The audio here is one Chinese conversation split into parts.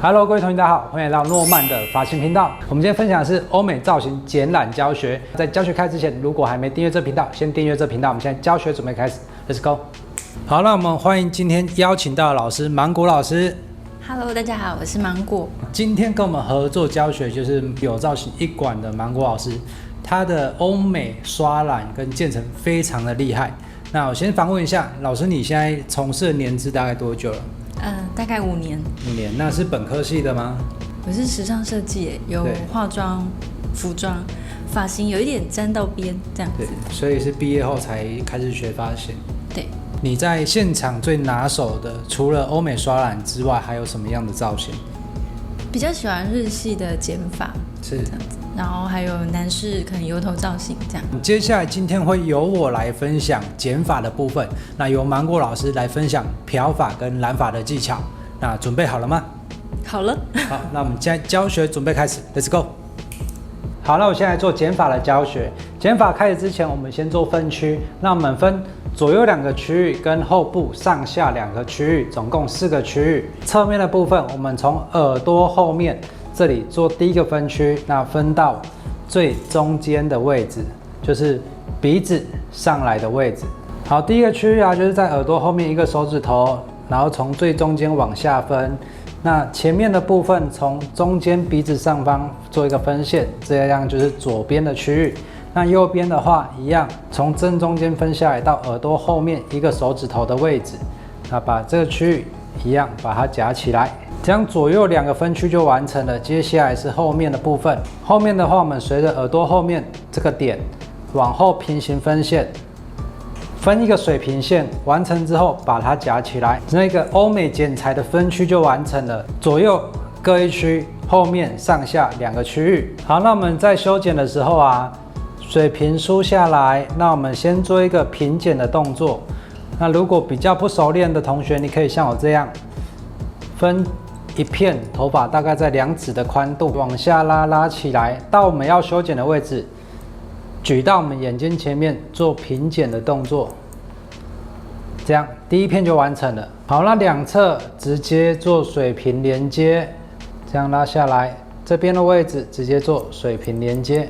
Hello， 各位同学大家好，欢迎来到诺曼的发型频道。我们今天分享的是欧美造型剪染教学。在教学开始之前，如果还没订阅这频道，先订阅这频道。我们现在教学准备开始 ，Let's go。好，那我们欢迎今天邀请到的老师芒果老师。Hello， 大家好，我是芒果。今天跟我们合作教学就是有造型一馆的芒果老师，他的欧美刷染跟渐层非常的厉害。那我先访问一下老师，你现在从事的年资大概多久了？大概5年。5年，那是本科系的吗？我是时尚设计，有化妆、服装、发型，有一点沾到边这样子。对，所以是毕业后才开始学发型。对。你在现场最拿手的，除了欧美刷染之外，还有什么样的造型？比较喜欢日系的剪法，是这样子。然后还有男士可能油头造型这样。接下来今天会由我来分享剪法的部分，那由芒果老师来分享漂发跟染发的技巧。那准备好了吗？好了。好，那我们现在教学准备开始 ，Let's go。好，那我现在做剪法的教学。剪法开始之前，我们先做分区。那我们分左右2个区域跟后部上下2个区域，总共4个区域。侧面的部分，我们从耳朵后面这里做第一个分区，那分到最中间的位置，就是鼻子上来的位置。好，第一个区域啊，就是在耳朵后面1个手指头，然后从最中间往下分。那前面的部分从中间鼻子上方做一个分线，这样就是左边的区域。那右边的话一样，从正中间分下来到耳朵后面1个手指头的位置。那把这个区域一样把它夹起来，这样左右2个分区就完成了。接下来是后面的部分，后面的话我们随着耳朵后面这个点往后平行分线。分一个水平线，完成之后把它夹起来，那个欧美剪裁的分区就完成了。左右各1区，后面上下2个区域。好，那我们在修剪的时候啊，水平梳下来，那我们先做一个平剪的动作。那如果比较不熟练的同学，你可以像我这样，分一片头发大概在2指的宽度，往下拉起来，到我们要修剪的位置。举到我们眼睛前面做平剪的动作，这样第1片就完成了。好，那2侧直接做水平连接，这样拉下来，这边的位置直接做水平连接，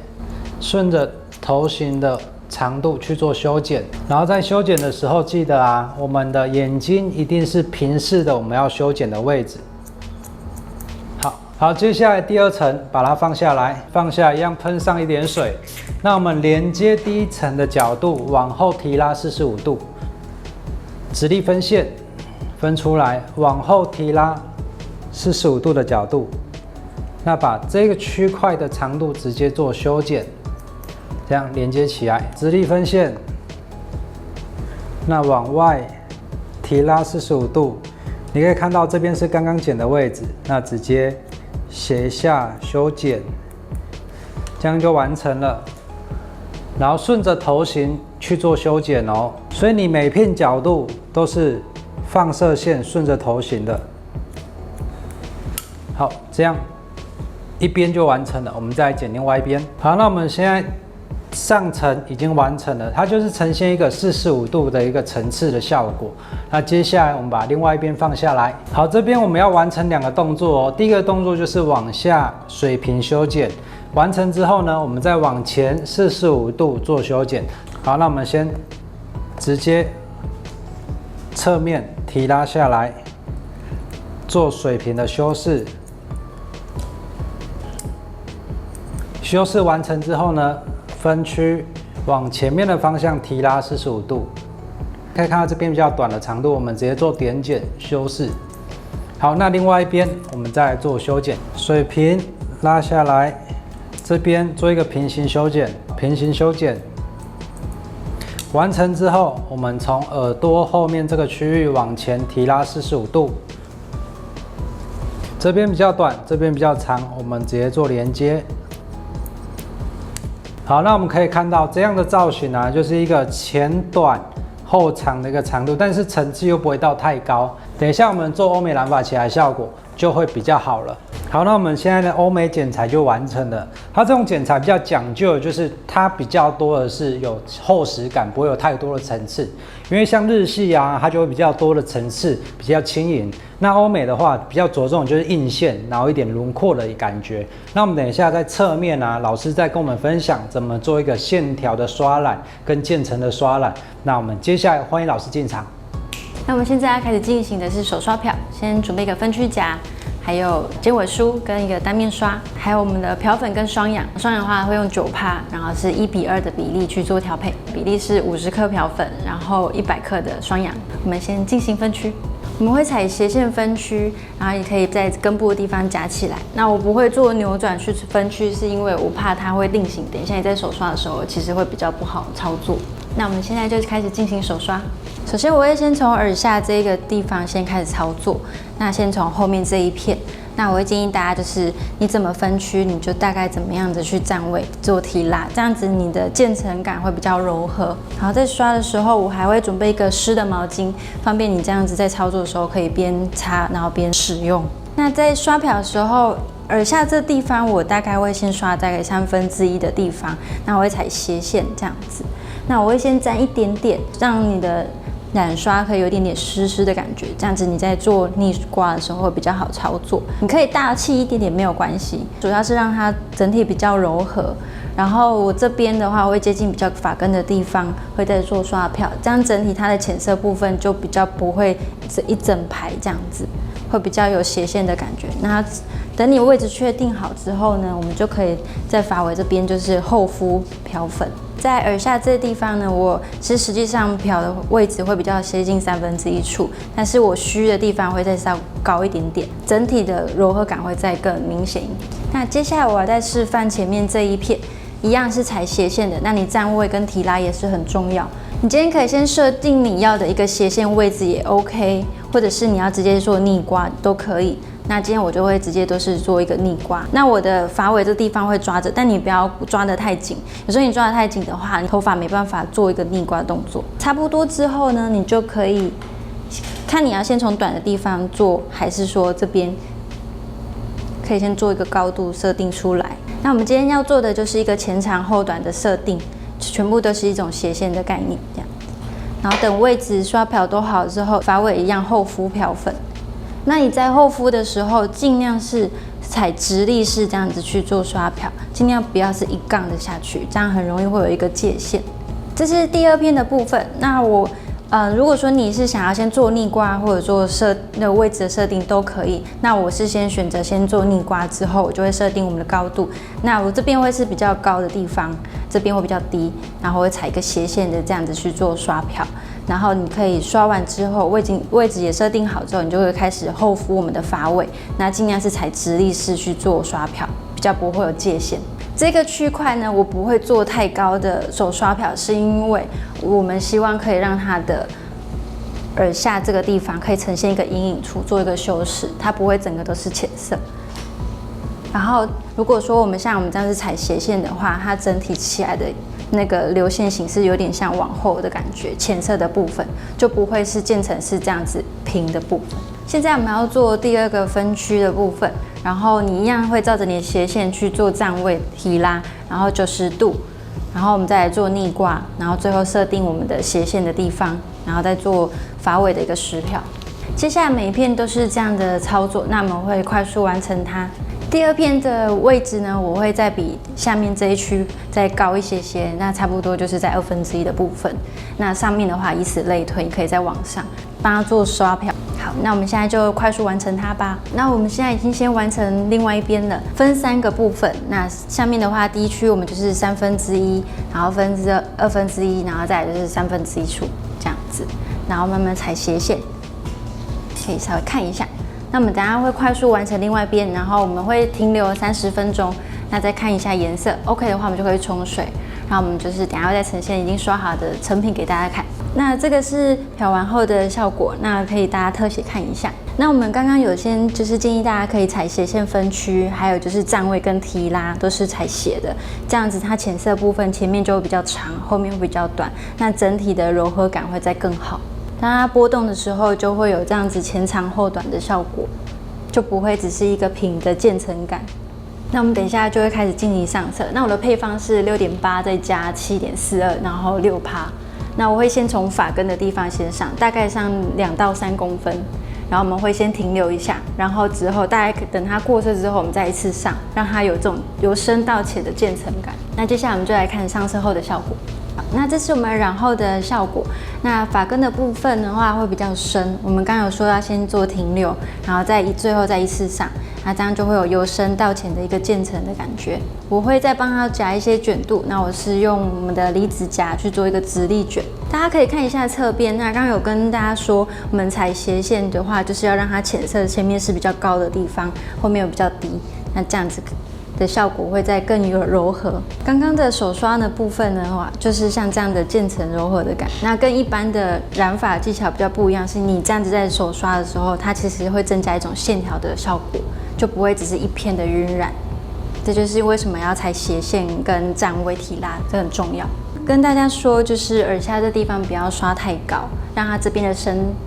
顺着头型的长度去做修剪。然后在修剪的时候，记得啊，我们的眼睛一定是平视的我们要修剪的位置。好，接下来第2层把它放下来，放下一样喷上一点水。那我们连接第1层的角度往后提拉45度，直立分线分出来，往后提拉45度的角度。那把这个区块的长度直接做修剪，这样连接起来，直立分线。那往外提拉45度，你可以看到这边是刚刚剪的位置，那直接斜下修剪，这样就完成了。然后顺着头型去做修剪哦，所以你每片角度都是放射线顺着头型的。好，这样1边就完成了，我们再来剪另外1边。好，那我们现在上层已经完成了，它就是呈现一个45度的一个层次的效果。那接下来我们把另外1边放下来。好，这边我们要完成2个动作哦。第一个动作就是往下水平修剪，完成之后呢，我们再往前45度做修剪。好，那我们先直接侧面提拉下来，做水平的修饰。修饰完成之后呢，分区往前面的方向提拉45度，可以看到这边比较短的长度，我们直接做点剪修饰。好，那另外1边我们再来做修剪，水平拉下来，这边做一个平行修剪，平行修剪。完成之后，我们从耳朵后面这个区域往前提拉45度，这边比较短，这边比较长，我们直接做连接。好，那我们可以看到这样的造型啊，就是一个前短后长的一个长度，但是层次又不会到太高。等一下我们做欧美染发起来的效果就会比较好了。好，那我们现在的欧美剪裁就完成了。它这种剪裁比较讲究，就是它比较多的是有厚实感，不会有太多的层次。因为像日系啊，它就会比较多的层次，比较轻盈。那欧美的话，比较着重就是硬线，然后一点轮廓的感觉。那我们等一下在侧面啊，老师再跟我们分享怎么做一个线条的刷染跟渐层的刷染。那我们接下来欢迎老师进场。那我们现在要开始进行的是手刷漂，先准备一个分区夹，还有尖尾梳跟一个单面刷，还有我们的漂粉跟双氧。双氧的话会用9%，然后是1:2的比例去做调配，比例是50克漂粉，然后100克的双氧。我们先进行分区。我们会采斜线分区，然后也可以在根部的地方夹起来。那我不会做扭转去分区，是因为我怕它会定型，等一下你在手刷的时候其实会比较不好操作。那我们现在就开始进行手刷。首先我会先从耳下这个地方先开始操作，那先从后面这一片。那我会建议大家就是你怎么分区，你就大概怎么样子去站位做提拉，这样子你的渐层感会比较柔和。然后在刷的时候，我还会准备一个湿的毛巾，方便你这样子在操作的时候可以边擦然后边使用。那在刷漂的时候，耳下这地方我大概会先刷大概1/3的地方，那我会踩斜线这样子。那我会先沾一点点，让你的染刷可以有一点点湿湿的感觉，这样子你在做逆刮的时候会比较好操作。你可以大气一点点没有关系，主要是让它整体比较柔和。然后我这边的话，我会接近比较发根的地方，会再做刷漂，这样整体它的浅色部分就比较不会一整排这样子，会比较有斜线的感觉。那等你位置确定好之后呢，我们就可以在发尾这边就是厚敷漂粉。在耳下这个地方呢，我是实际上漂的位置会比较接近1/3处，但是我虚的地方会再稍高一点点，整体的柔和感会再更明显一点。那接下来我要再示范前面这一片，一样是踩斜线的，那你站位跟提拉也是很重要。你今天可以先设定你要的一个斜线位置也 OK， 或者是你要直接做逆刮都可以。那今天我就会直接都是做一个逆刮，那我的发尾这地方会抓着，但你不要抓得太紧，有时候你抓得太紧的话，你头发没办法做一个逆刮动作。差不多之后呢，你就可以看你要先从短的地方做，还是说这边可以先做一个高度设定出来。那我们今天要做的就是一个前长后短的设定，全部都是一种斜线的概念，这样。然后等位置刷漂都好之后，发尾一样厚敷漂粉。那你在厚敷的时候，尽量是踩直立式这样子去做刷漂，尽量不要是一杠的下去，这样很容易会有一个界限。这是第2片的部分。那我如果说你是想要先做逆刮或者做位置的设定都可以。那我是先选择先做逆刮之后，我就会设定我们的高度。那我这边会是比较高的地方，这边会比较低，然后会踩一个斜线的这样子去做刷漂。然后你可以刷完之后，位置也设定好之后，你就会开始厚敷我们的发尾。那尽量是踩直立式去做刷漂，比较不会有界限。这个区块呢，我不会做太高的手刷漂，是因为我们希望可以让它的耳下这个地方可以呈现一个阴影处，做一个修饰，它不会整个都是浅色。然后如果说我们像我们这样子踩斜线的话，它整体起来的那个流线型是有点像往后的感觉，浅色的部分就不会是渐层是这样子平的部分。现在我们要做第2个分区的部分，然后你一样会照着你的斜线去做站位提拉，然后90度，然后我们再来做逆刮，然后最后设定我们的斜线的地方，然后再做发尾的一个实漂。接下来每一片都是这样的操作，那我们会快速完成它。第2片的位置呢，我会再比下面这一区再高一些些，那差不多就是在1/2的部分。那上面的话，以此类推，可以再往上帮它做刷漂。好，那我们现在就快速完成它吧。那我们现在已经先完成另外一边了，分3个部分。那下面的话，第1区我们就是1/3，然后2/2，然后再来就是1/3处这样子，然后慢慢踩斜线，可以稍微看一下。那我们等一下会快速完成另外一边，然后我们会停留30分钟，那再看一下颜色 ，OK 的话我们就可以冲水，然后我们就是等一下会再呈现已经刷好的成品给大家看。那这个是漂完后的效果，那可以大家特写看一下。那我们刚刚有先就是建议大家可以踩斜线分区，还有就是站位跟提拉都是踩斜的，这样子它浅色部分前面就会比较长，后面会比较短，那整体的柔和感会再更好。当它波动的时候，就会有这样子前长后短的效果，就不会只是一个平的渐层感。那我们等一下就会开始进行上色。那我的配方是6.8再加7.42，然后6%。那我会先从发根的地方先上，大概上2到3公分。然后我们会先停留一下，然后之后大概等它过色之后，我们再一次上，让它有这种由深到浅的渐层感。那接下来我们就来看上色后的效果。好，那这是我们染后的效果。那发根的部分的话会比较深，我们刚刚有说要先做停留，然后最后再一次上，那这样就会有由深到浅的一个渐层的感觉。我会再帮它夹一些卷度，那我是用我们的离子夹去做一个直立卷。大家可以看一下侧边，那刚刚有跟大家说，我们踩斜线的话，就是要让它浅色前面是比较高的地方，后面有比较低，那这样子的效果会再更有柔和。刚刚的手刷的部分的话，就是像这样的渐层柔和的感。那跟一般的染发技巧比较不一样，是你这样子在手刷的时候，它其实会增加一种线条的效果，就不会只是一片的晕染。这就是为什么要踩斜线跟站位提拉，这很重要。跟大家说，就是耳下这地方不要刷太高，让它这边的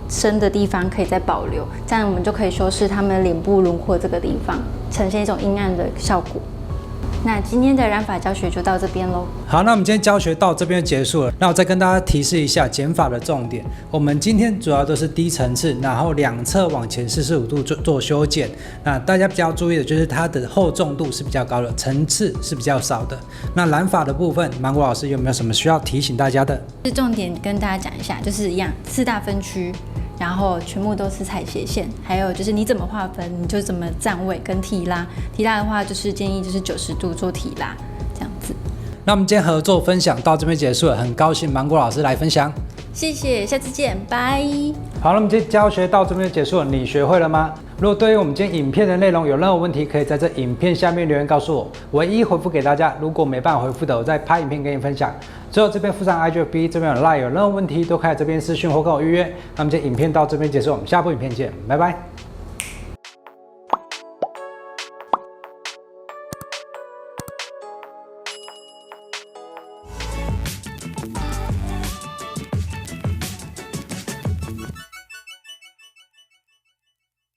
深的地方可以再保留，这样我们就可以修饰他们脸部轮廓这个地方，呈现一种阴暗的效果。那今天的染发教学就到这边咯。好，那我们今天教学到这边就结束了。那我再跟大家提示一下剪发的重点。我们今天主要都是低层次，然后两侧往前45度做修剪。那大家比较注意的就是它的厚重度是比较高的，层次是比较少的。那染发的部分，芒果老师有没有什么需要提醒大家的？是重点跟大家讲一下，就是一样4大分区。然后全部都是踩斜线，还有就是你怎么划分，你就怎么站位跟提拉。提拉的话，就是建议就是90度做提拉，这样子。那我们今天合作分享到这边结束了，很高兴芒果老师来分享，谢谢，下次见，拜。好，那我们今天教学到这边就结束了，你学会了吗？如果对于我们今天影片的内容有任何问题，可以在这影片下面留言告诉我，我一一回复给大家。如果没办法回复的，我再拍影片跟你分享。最后这边附上 IGFB， 这边有 LINE， 有任何问题都可以在这边私讯或跟我预约。那么今天影片到这边结束，我们下部影片见，拜拜。